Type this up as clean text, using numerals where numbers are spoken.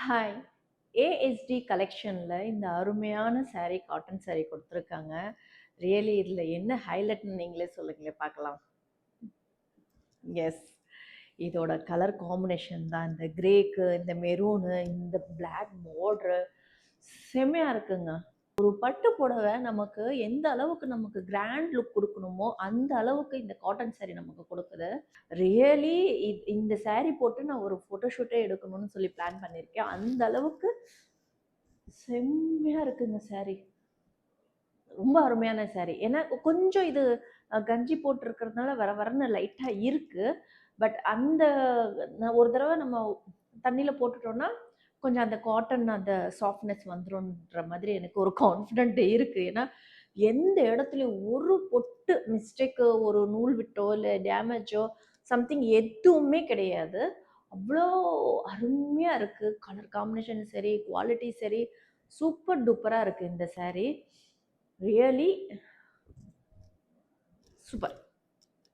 Hi. AST கலெக்ஷன்ல இந்த அருமையான sari, cotton sari குடுத்துருக்காங்க. ரியலி இதுல என்ன ஹைலைட்ன்னு நீங்களே சொல்லுங்களேன் பார்க்கலாம். எஸ். இதோட கலர் காம்பினேஷன் தான். இந்த கிரேக்கு, இந்த மெரூனு, இந்த பிளாக் பார்டரு செம்மையா இருக்குங்க. ஒரு பட்டு புடவை நமக்கு எந்த அளவுக்கு நமக்கு கிராண்ட் லுக் குடுக்கணுமோ, அந்த அளவுக்கு இந்த காட்டன் சாரீ நமக்கு குடுக்குது. ரியலி இந்த சாரீ போட்டு நான் ஒரு ஃபோட்டோ ஷூட்டே எடுக்கணும்னு சொல்லி பிளான் பண்ணியிருக்கேன். அந்த அளவுக்கு செம்மையா இருக்குங்க சாரீ. ரொம்ப அருமையான சாரீ. ஏன்னா கொஞ்சம் இது கஞ்சி போட்டிருக்கிறதுனால வர வரன்னு லைட்டா இருக்கு. பட் அந்த ஒரு தடவ நம்ம தண்ணீல போட்டுட்டோம்னா, கொஞ்சம் அந்த காட்டன் அந்த சாஃப்ட்னஸ் வந்துரும்ன்ற மாதிரி எனக்கு ஒரு கான்ஃபிடென்ட் இருக்கு. ஏன்னா, எந்த இடத்துலயும் ஒரு பொட்டு மிஸ்டேக்கு ஒரு நூல் விட்டோ, இல்ல டேமேஜோ சம்திங் எதுவுமே கிடையாது. அவ்ளோ அருமையா இருக்கு. கலர் காம்பினேஷன் சரி, குவாலிட்டி சரி, சூப்பர் டூப்பரா இருக்கு இந்த சாரீ. Really super.